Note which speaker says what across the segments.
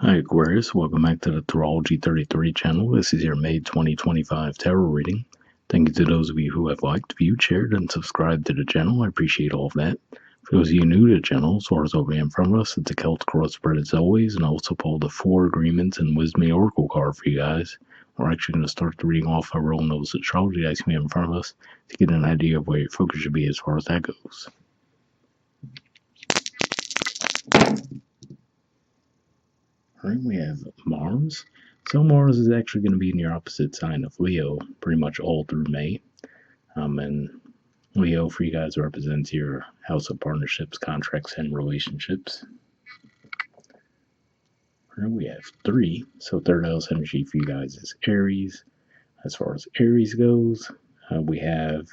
Speaker 1: Hi Aquarius, welcome back to the Astrology 33 channel. This is your May 2025 tarot reading. Thank you to those of you who have liked, viewed, shared, and subscribed to the channel. I appreciate all of that. For those of you new to the channel, as far as over in front of us, it's a Celtic cross spread as always, and I also pulled the 4 agreements and Wisdom Oracle card for you guys. We're actually going to start the reading off by rolling those astrology dice we have in front of us to get an idea of where your focus should be as far as that goes. Right, we have Mars. So Mars is actually going to be in your opposite sign of Leo pretty much all through May. And Leo for you guys represents your house of partnerships, contracts, and relationships. Right, we have 3. So third house energy for you guys is Aries. As far as Aries goes, we have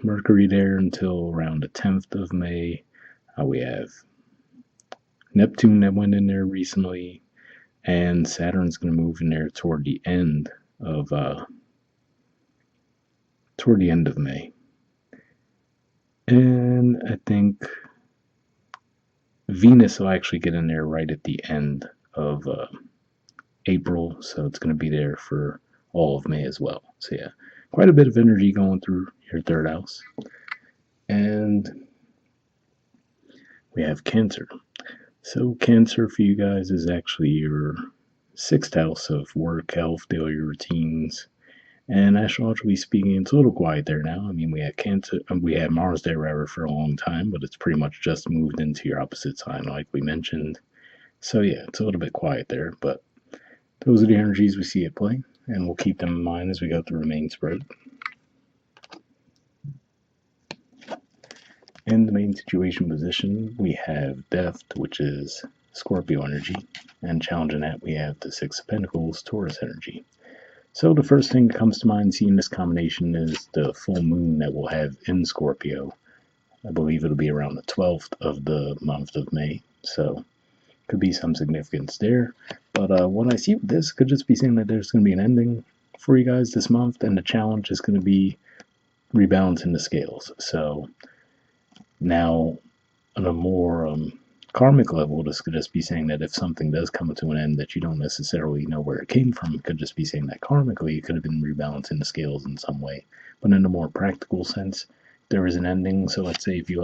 Speaker 1: Mercury there until around the 10th of May. We have Neptune that went in there recently. And Saturn's going to move in there toward the end of May. And I think Venus will actually get in there right at the end of April, so it's going to be there for all of May as well. So yeah, quite a bit of energy going through your third house. And we have Cancer. So Cancer for you guys is actually your 6th house of work, health, daily routines. And astrologically speaking, it's a little quiet there now. I mean, we had Mars there rather for a long time, but it's pretty much just moved into your opposite sign, like we mentioned. So yeah, it's a little bit quiet there, but those are the energies we see at play, and we'll keep them in mind as we go through the main spread. In the main situation position, we have Death, which is Scorpio energy, and challenging that we have the 6 of Pentacles, Taurus energy. So the first thing that comes to mind seeing this combination is the full moon that we'll have in Scorpio. I believe it'll be around the 12th of the month of May, so could be some significance there. But what I see with this could just be saying that there's going to be an ending for you guys this month, and the challenge is going to be rebalancing the scales. So now on a more karmic level, this could just be saying that if something does come to an end that you don't necessarily know where it came from, it could just be saying that karmically it could have been rebalancing the scales in some way. But in a more practical sense, there is an ending. So let's say if you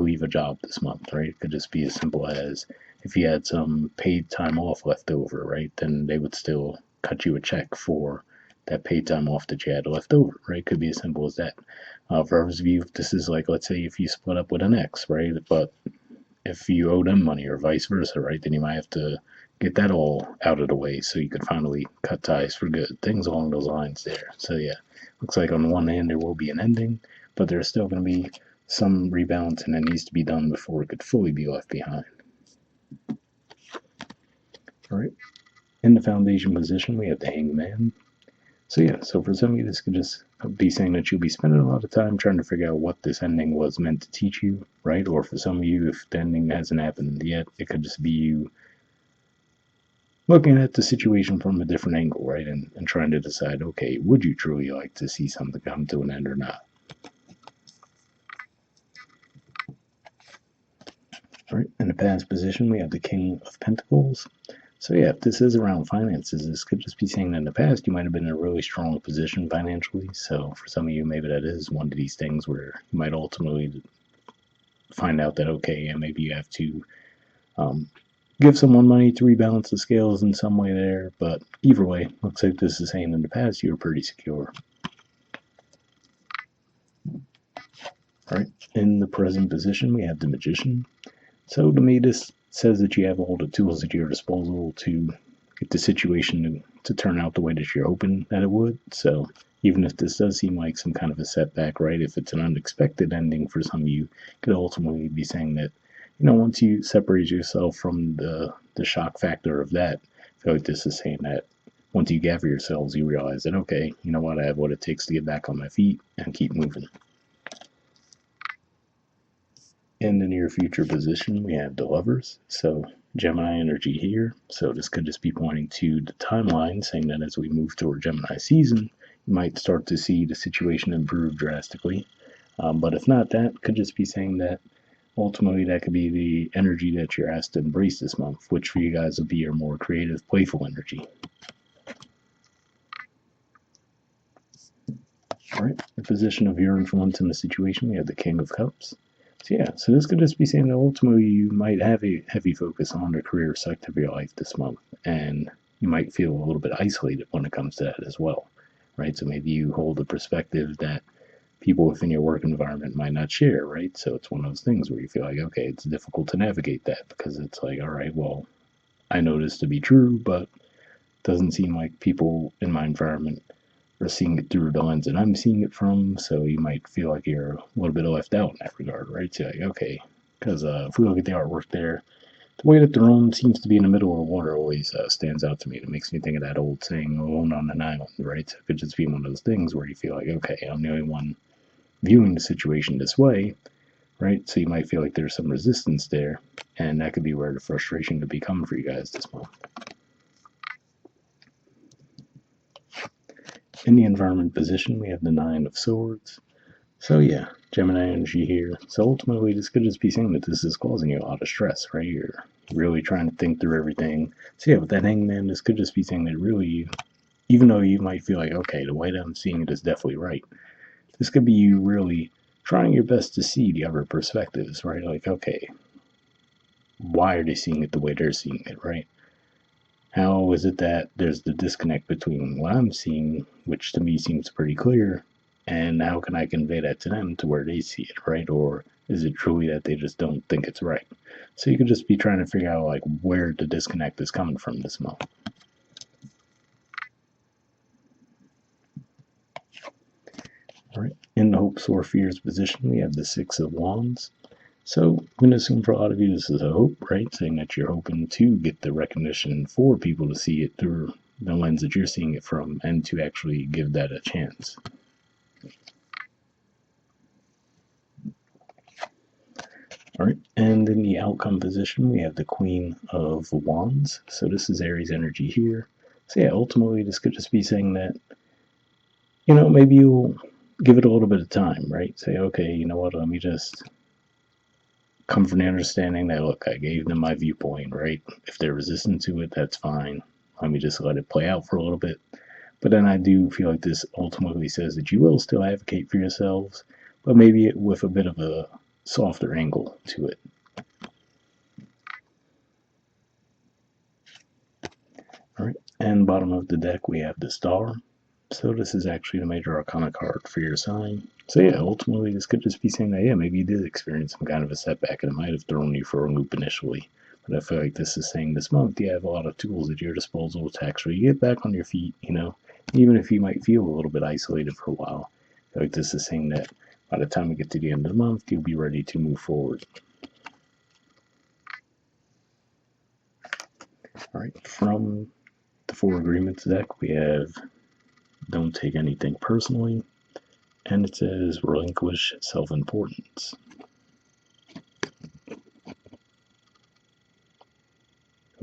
Speaker 1: leave a job this month, right? It could just be as simple as if you had some paid time off left over, right? Then they would still cut you a check for that paid time off that you had left over, right? Could be as simple as that. For others of you, this is like, let's say if you split up with an ex, right? But if you owe them money or vice versa, right, then you might have to get that all out of the way so you could finally cut ties for good. Things along those lines there. So yeah, looks like on the one hand there will be an ending, but there's still going to be some rebalancing that needs to be done before it could fully be left behind. All right, in the foundation position we have the Hangman. So yeah, so for some of you this could just be saying that you'll be spending a lot of time trying to figure out what this ending was meant to teach you, right? Or for some of you, if the ending hasn't happened yet, it could just be you looking at the situation from a different angle, right? And trying to decide, okay, would you truly like to see something come to an end or not? All right, in the past position, we have the King of Pentacles. So yeah, if this is around finances, this could just be saying that in the past you might have been in a really strong position financially. So for some of you, maybe that is one of these things where you might ultimately find out that, okay, yeah, maybe you have to give someone money to rebalance the scales in some way there. But either way, looks like this is saying in the past you were pretty secure. All right, in the present position, we have the Magician. So to me, this says that you have all the tools at your disposal to get the situation to turn out the way that you're hoping that it would. So even if this does seem like some kind of a setback, right, if it's an unexpected ending for some of you, it could ultimately be saying that, you know, once you separate yourself from the shock factor of that, I feel like this is saying that once you gather yourselves, you realize that, okay, you know what, I have what it takes to get back on my feet and keep moving. In the near future position, we have the Lovers. So Gemini energy here. So this could just be pointing to the timeline, saying that as we move toward Gemini season, you might start to see the situation improve drastically. But if not, that could just be saying that ultimately that could be the energy that you're asked to embrace this month, which for you guys would be your more creative, playful energy. All right, the position of your influence in the situation, we have the King of Cups. So yeah, so this could just be saying that ultimately you might have a heavy focus on the career sector of your life this month, and you might feel a little bit isolated when it comes to that as well, right? So maybe you hold a perspective that people within your work environment might not share, right? So it's one of those things where you feel like, okay, it's difficult to navigate that because it's like, all right, well, I know this to be true, but it doesn't seem like people in my environment are seeing it through the lens that I'm seeing it from. So you might feel like you're a little bit left out in that regard, right? So like, okay, because if we look at the artwork there, the way that the room seems to be in the middle of the water always stands out to me. It makes me think of that old saying, alone on an island, right? So it could just be one of those things where you feel like, okay, I'm the only one viewing the situation this way, right? So you might feel like there's some resistance there, and that could be where the frustration could be coming for you guys this month. In the environment position, we have the Nine of Swords. So yeah, Gemini energy here. So ultimately, this could just be saying that this is causing you a lot of stress, right? You're really trying to think through everything. So yeah, with that Hangman, this could just be saying that really, even though you might feel like, okay, the way that I'm seeing it is definitely right, this could be you really trying your best to see the other perspectives, right? Like, okay, why are they seeing it the way they're seeing it, right? How is it that there's the disconnect between what I'm seeing, which to me seems pretty clear, and how can I convey that to them to where they see it, right? Or is it truly that they just don't think it's right? So you could just be trying to figure out like where the disconnect is coming from this month. All right. In the hopes or fears position, we have the Six of Wands. So I'm going to assume for a lot of you this is a hope, right? Saying that you're hoping to get the recognition for people to see it through the lens that you're seeing it from and to actually give that a chance. All right, and in the outcome position, we have the Queen of Wands. So this is Aries energy here. So yeah, ultimately this could just be saying that, maybe you'll give it a little bit of time, right? Say, okay, you know what, let me just come from the understanding that, look, I gave them my viewpoint, right? If they're resistant to it, that's fine. Let me just let it play out for a little bit. But then I do feel like this ultimately says that you will still advocate for yourselves, but maybe with a bit of a softer angle to it. All right, and bottom of the deck we have the Star. So this is actually the major arcana card for your sign. So yeah, ultimately this could just be saying that, yeah, maybe you did experience some kind of a setback and it might have thrown you for a loop initially. But I feel like this is saying this month you have a lot of tools at your disposal to actually get back on your feet, even if you might feel a little bit isolated for a while. I feel like this is saying that by the time we get to the end of the month, you'll be ready to move forward. All right, from the Four Agreements deck, we have Don't Take Anything Personally, and it says Relinquish Self-Importance.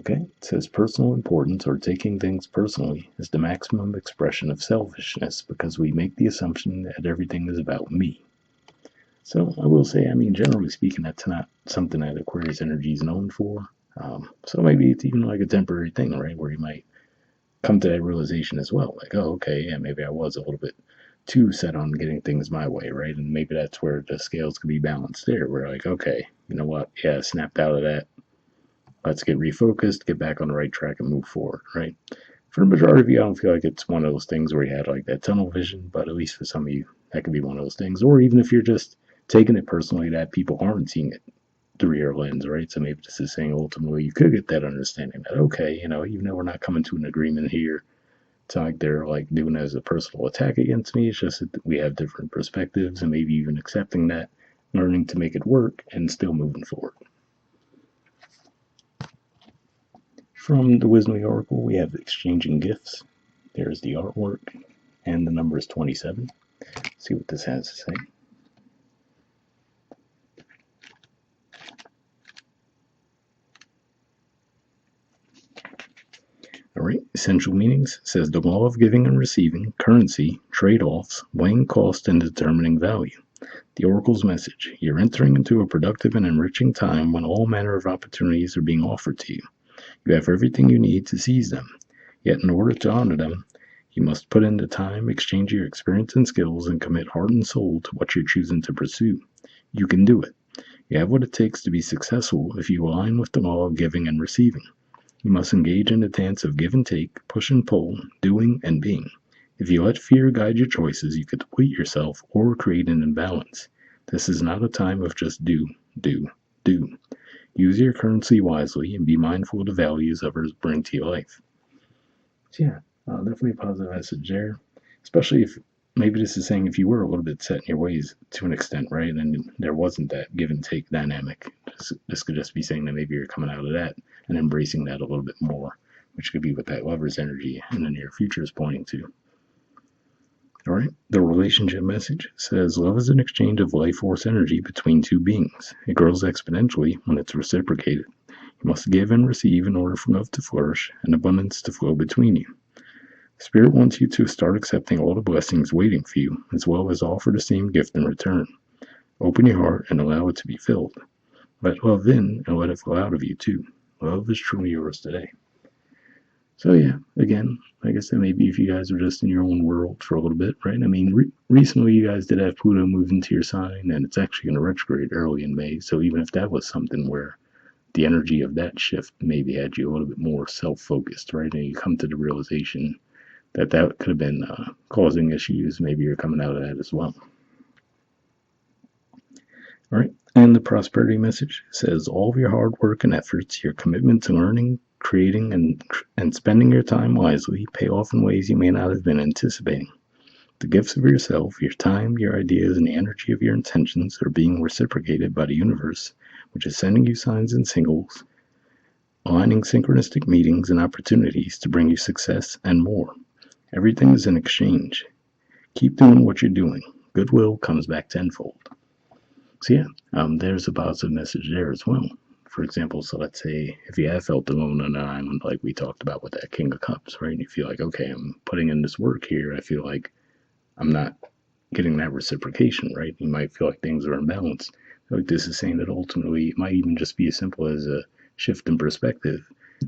Speaker 1: Okay, it says personal importance or taking things personally is the maximum expression of selfishness because we make the assumption that everything is about me. So I will say, generally speaking, that's not something that Aquarius energy is known for. So maybe it's even like a temporary thing, right? Where you might come to that realization as well. Like, oh, okay, yeah, maybe I was a little bit too set on getting things my way, right? And maybe that's where the scales could be balanced there. Where like, okay, you know what? Yeah, snapped out of that. Let's get refocused, get back on the right track, and move forward, right? For the majority of you, I don't feel like it's one of those things where you had like that tunnel vision, but at least for some of you, that could be one of those things. Or even if you're just taking it personally that people aren't seeing it through your lens, right? So maybe this is saying ultimately you could get that understanding that, okay, even though we're not coming to an agreement here, it's not like they're like doing it as a personal attack against me. It's just that we have different perspectives and maybe even accepting that, learning to make it work, and still moving forward. From the Wisdom of the Oracle, we have Exchanging Gifts. There's the artwork, and the number is 27. Let's see what this has to say. All right, essential meanings says the law of giving and receiving, currency, trade-offs, weighing cost, and determining value. The Oracle's message: you're entering into a productive and enriching time when all manner of opportunities are being offered to you. You have everything you need to seize them. Yet in order to honor them, you must put in the time, exchange your experience and skills, and commit heart and soul to what you're choosing to pursue. You can do it. You have what it takes to be successful if you align with the law of giving and receiving. You must engage in a dance of give and take, push and pull, doing and being. If you let fear guide your choices, you could deplete yourself or create an imbalance. This is not a time of just do, do, do. Use your currency wisely and be mindful of the values others bring to your life. So yeah, definitely a positive message there. Especially if maybe this is saying if you were a little bit set in your ways to an extent, right? And there wasn't that give and take dynamic. This could just be saying that maybe you're coming out of that and embracing that a little bit more, which could be what that lover's energy in the near future is pointing to. All right, the relationship message says love is an exchange of life force energy between two beings. It grows exponentially when it's reciprocated. You must give and receive in order for love to flourish and abundance to flow between you. Spirit wants you to start accepting all the blessings waiting for you, as well as offer the same gift in return. Open your heart and allow it to be filled. Let love in and let it flow out of you too. Love is truly yours today. So yeah, again, like I said, maybe if you guys are just in your own world for a little bit, right? I mean, recently you guys did have Pluto move into your sign, and it's actually going to retrograde early in May. So even if that was something where the energy of that shift maybe had you a little bit more self-focused, right? And you come to the realization that could have been causing issues. Maybe you're coming out of that as well. All right. And the prosperity message says all of your hard work and efforts, your commitment to learning, creating, and spending your time wisely pay off in ways you may not have been anticipating. The gifts of yourself, your time, your ideas, and the energy of your intentions are being reciprocated by the universe, which is sending you signs and signals, aligning synchronistic meetings and opportunities to bring you success and more. Everything is an exchange. Keep doing what you're doing. Goodwill comes back tenfold. So yeah, there's a positive message there as well. For example, so let's say if you have felt alone on an island, like we talked about with that King of Cups, right? And you feel like, okay, I'm putting in this work here. I feel like I'm not getting that reciprocation, right? You might feel like things are imbalanced. Like this is saying that ultimately it might even just be as simple as a shift in perspective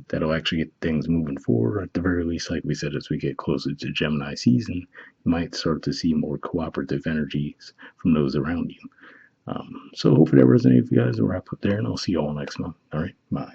Speaker 1: that'll actually get things moving forward. At the very least, like we said, as we get closer to Gemini season, you might start to see more cooperative energies from those around you. So hopefully that resonates with you guys. We'll wrap up there, and I'll see you all next month. All right, bye.